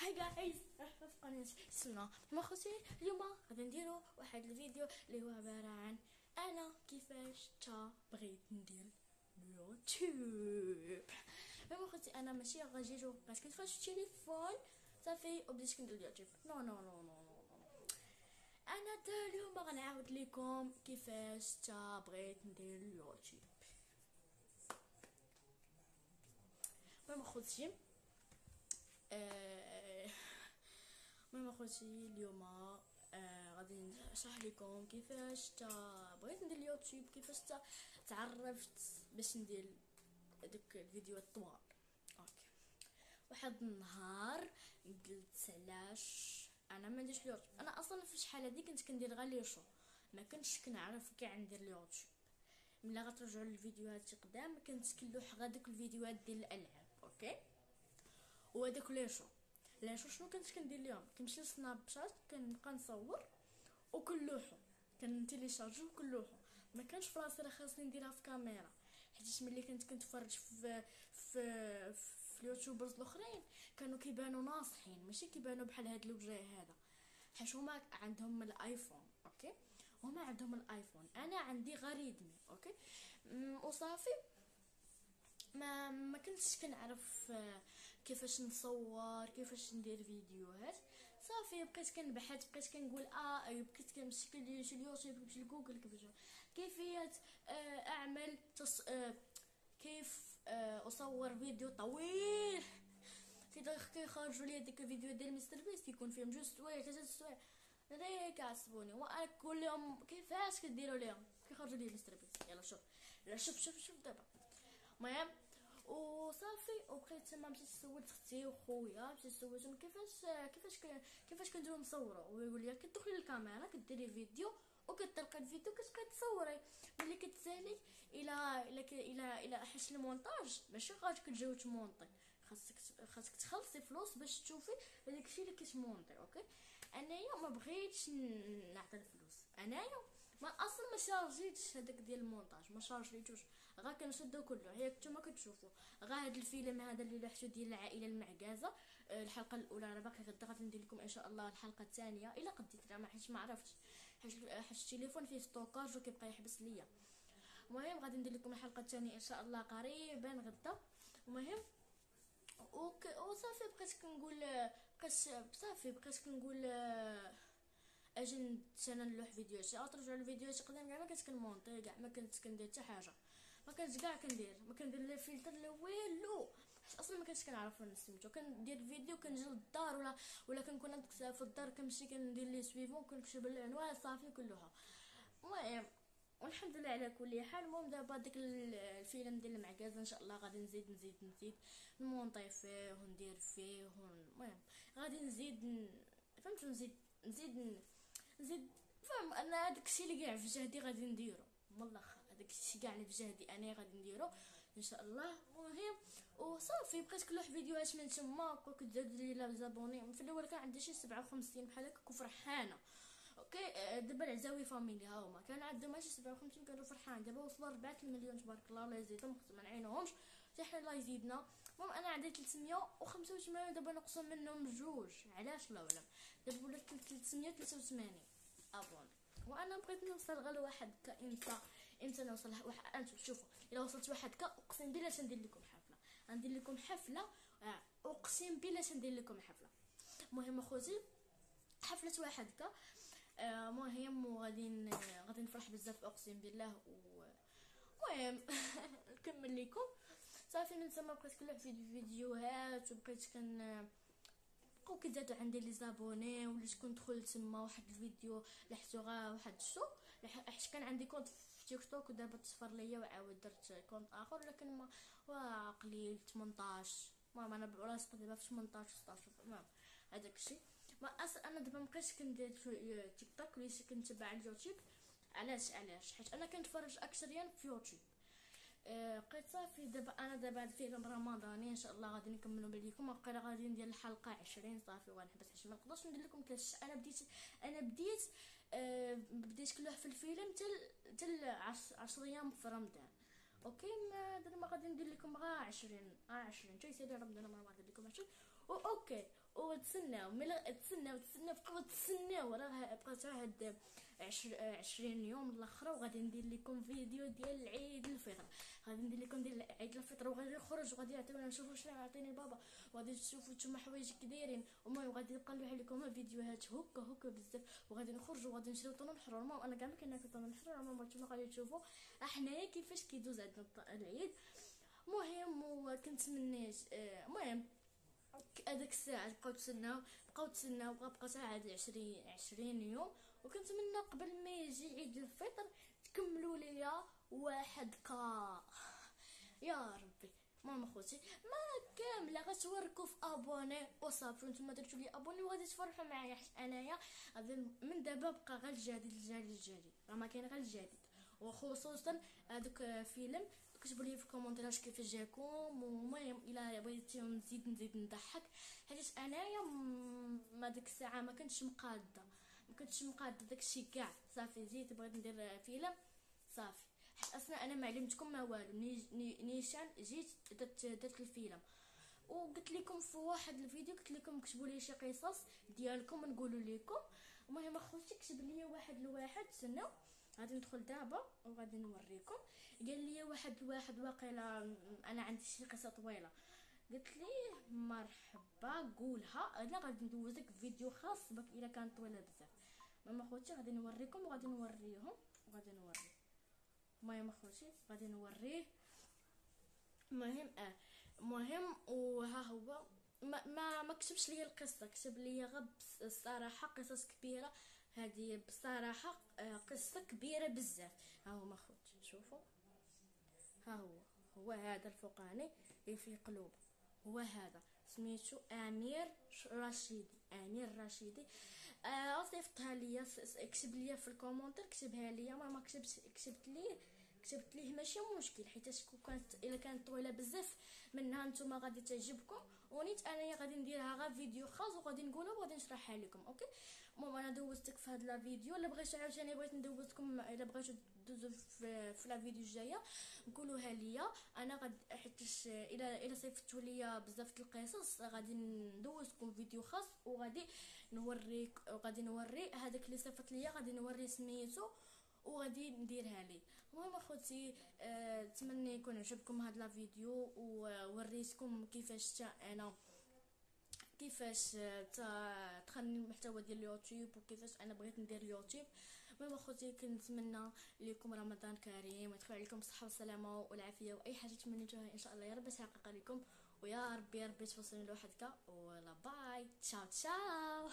هاي جايز، في قناة سنة مخوتي. اليوم غادي نديرو واحد الفيديو اللي هو عبارة عن انا كيفاش بغيت ندير يوتيوب. مخوتي انا ماشي غنجيجو باسكو كنت في التليفون صافي وبديت كندير اليوتيوب. نو نو نو نو نو انا اليوم غنعاود لكم كيفاش بغيت ندير اليوتيوب. مخوتي المهم اخوتي اليوم غادي نشرح لكم كيفاش بغيت ندير اليوتيوب، كيفاش تعرفت باش ندير دوك الفيديوهات الطوال. اوكي، واحد النهار قلت علاش انا ما نديرش اليوتيوب. انا اصلا في الشحال هذه كنت كندير غير لي شو، ما كنتش كنعرف كاع ندير اليوتيوب. ملي غترجعوا للفيديوهات قدام كنت كنلوح غير دوك الفيديوهات ديال الالعاب. اوكي، وهذاك لي شو شنو كنت كندير اليوم؟ كنمشي لسناب شات كنبقى نصور وكنلوحو، كنتيليشارجو وكنلوحو. ما كانش فراسي راه خاصني نديرها في كاميرا، حيت ملي كنت كنتفرج في اليوتيوبرز الاخرين كانوا كيبانوا ناصحين، ماشي كيبانوا بحال هاد الوجه هذا، حيت هما عندهم الايفون. اوكي، هما عندهم الايفون، انا عندي غير ريدمي. اوكي، وصافي ما كنتش كنعرف كيفاش نصور، كيفاش ندير فيديوهات. صافي بقيت كنبحث، بقيت كنقول بقيت كنمشي اليوتيوب، كنمشي لجوجل كيفيه اعمل كيف اصور فيديو طويل. كيخرجوا لي ديك الفيديو ديال مستر بيس كيكون فيهم 2 سوايع 3 سوايع، راه كيعصبوني وانا كل يوم كيفاش كديروا ليهم كيخرجوا لي مستر بيس. يلا شوف، لا شوف دابا. المهم وصافي وبقيت تما مشيت سولت اختي وخويا، مشيت سولتهم كيفاش كنديروا نصوروا، ويقول لي كتدخلي للكاميرا كديري فيديو وكتطلقي الفيديو كتبقاي تصوري. ملي كتسالي الى حش المونتاج ماشي غادي كتجاوب تمونطي، خاصك تخلصي فلوس باش تشوفي هذاك الشيء اللي كتمونطي. اوكي، انايا ما بغيتش نعطي الفلوس، انايا ما اصلا ما شارجيتش هذاك ديال المونتاج، ما شارجيتوش، غير كنشدو كله. هي نتوما كتشوفوا غير هذا الفيلم هذا اللي لحتو ديال العائله المعكازه. الحلقه الاولى راه باقي غادي ندير لكم ان شاء الله الحلقه الثانيه الا قديت، راه ما حيت ما عرفتش، حيت التليفون فيه ستوكاج وكيبقى يحبس ليا. المهم غادي ندير لكم الحلقه الثانيه ان شاء الله قريبا غدا. المهم وصافي بقيت كنقول اجي انا نلوح فيديوهات، ترجعوا للفيديوهات قدام كاع ما كنت كنمونطي، كاع ما كنت كندير حتى حاجه، ما كنت كاع كندير لا فلتر لا والو، حيت اصلا ما كنتش كنعرف نسميتو. كندير فيديو كنجي للدار ولا كنكون في الدار كنمشي كندير لي سويفون كنكتب العنوان صافي كلها. المهم والحمد لله على كل حال. المهم دابا داك الفيلم ديال المعكازه ان شاء الله غادي نزيد نمونطي فيه وندير فيه. المهم غادي فهمتوا نزيد فهم انا هذاك الشيء اللي كاع في جهدي غادي نديرو من الاخر، هذاك الشيء كاع اللي في جهدي انا غادي نديرو ان شاء الله. المهم وصافي بقيت كنلوح فيديوهات من تما كتزادوا لي لا زابوني. في الاول كان عندي شي 57 بحال هكا وفرحانه. اوكي، دابا العزاوي فاميلي ها هما كان عندهم ماشي 57 كانوا فرحان، دابا وصلوا 4 المليون تبارك الله، الله يزيدهم ما نعينهمش حتى حنا الله يزيدنا. المهم انا عندي 385 دابا نقصوا منهم جوج، علاش الله اعلم. دابا ولات 383 ابون، وانا بغيت نوصل غير لواحد امتى نوصل واحد. انتم شوفوا الا وصلت واحد اقسم بالله سندير لكم حفله، غندير لكم حفله، اقسم بالله سندير لكم حفله. المهم اخوتي حفله واحد مهم وغادي نفرح بزاف اقسم بالله. المهم نكمل لكم. صافي من تما بقيت كنلعب في فيديوهات وبقيت بقاو كيزادوا عندي لي زابوني، وليت كندخل تما واحد الفيديو لحتو غا واحد الشو، حيت كان عندي كونت في تيك توك ودابا تصفر ليا وعاود درت كونت اخر، ولكن ما قليل 18. المهم انا براسي دابا في 18 16. المهم هذاك الشيء ما اصلا انا دابا مابقيتش كندير في تيك توك، وليت كنتبع اليوتيوب. علاش حيت انا كنتفرج اكثريا في يوتيوب. بقيت صافي دابا هاد فيلم رمضاني ان شاء الله غادي نكملوا بليكم. بقينا غادي ندير الحلقه 20 صافي ونحبس حيت ما نقدرش ندير لكم كاش. انا بديت كلوح في الفيلم تل 10 ايام في رمضان. اوكي، ما غادي ندير لكم غير 20 حتى يسالي رمضان ما غادي ندير لكم 20. اوكي وتسناو ملي تسناو بقاو تسناو، راه بقات هاد 20 يوم الاخر، وغادي ندير لكم فيديو ديال عيد الفطر. غادي ندير لكم ديال عيد الفطر، وغادي نخرج وغادي يعطيونا نشوفوا شنو عطيني بابا، وغادي تشوفوا نتوما حوايج كي دايرين. المهم غادي نبقى نلوح لكم فيديوهات هكا بزاف، وغادي نخرجوا وغادي نشريو طون الحرور. المهم انا كاع ما كناكل طون الحرور. المهم نتوما غادي تشوفوا حنايا كيفاش كيدوز عندنا العيد. المهم وكنتمنى المهم هذاك الساعه بقاو تسناو بقات عاد 20 يوم. وكنتمنى قبل ما يجي عيد الفطر تكملوا ليا واحد يا ربي. المهم اخوتي ما كامله غتوركوا في ابوني وصافي، وانتم درتوا لي ابوني وغادي تفرحوا معايا، حيت انايا غادي من دابا بقى غير الجديد راه ما كاين غير الجديد. وخصوصا هذوك فيلم كتبوا لي في الكومونتيرات كيفاش جاكم. المهم الا بغيتي نزيد نضحك، حيت انايا ما ديك الساعه ما كنتش مقاده داكشي كاع. صافي جيت بغيت ندير فيلم صافي، حيت اصلا انا ما علمتكم ما والو. نيشان جيت درت الفيلم، وقلت لكم في واحد الفيديو قلت لكم كتبوا لي شي قصص ديالكم نقولوا لكم. المهم اخوتي كتب لي واحد الواحد، تسناو غادي ندخل دابا وغادي نوريكم. قال لي واحد واقيلا انا عندي شي قصه طويله. قلت لي مرحبا قولها، انا غادي ندوزك فيديو خاص بك الا كانت طويله بزاف. المهم اخوتي غادي نوريكم وغادي نوريهم وغادي نوري. المهم اخوتي غادي نوريه. المهم وها هو ما كتبش لي القصه، كتب لي غير الصراحه قصص كبيره. هذه بصراحه قصه كبيره بزاف. ها هما اخوتي شوفوا، ها هو هذا الفوقاني اللي فيه قلوب، هو هذا سميتو امير رشيدي. صيفطها ليا، كتب ليا في الكومونتير، كتبها ليا ما كتبت ليه ماشي مشكل، حيت كانت الا كانت طويله بزاف منها نتوما غادي تعجبكم. ونيت انايا غادي نديرها غير فيديو خاص وغادي نقولها وغادي نشرحها لكم. اوكي المهم انا دوزتك في هذا الفيديو. الا بغيتو عاوتاني بغيت ندوزكم، الا بغيتو دوزو في لا فيديو الجايه نقولوها ليا انا غادي، حيت الا صيفطتوا ليا بزاف القصص غادي ندوزكم فيديو خاص وغادي نوري هذاك اللي صيفط ليا، غادي نوري سميتو وغادي نديرها لي. المهم اخوتي نتمنى يكون عجبكم هذا لا فيديو، ووريتكم كيفاش تخلي المحتوى ديال اليوتيوب وكيفاش انا بغيت ندير اليوتيوب. المهم اخوتي كنتمنى لكم رمضان كريم ويدخل عليكم الصحه والسلامه والعافيه، واي حاجه تمنيتوها ان شاء الله يا رب تحقق لكم، ويا ربي توصلوا لوحدك. ولا باي، تشاو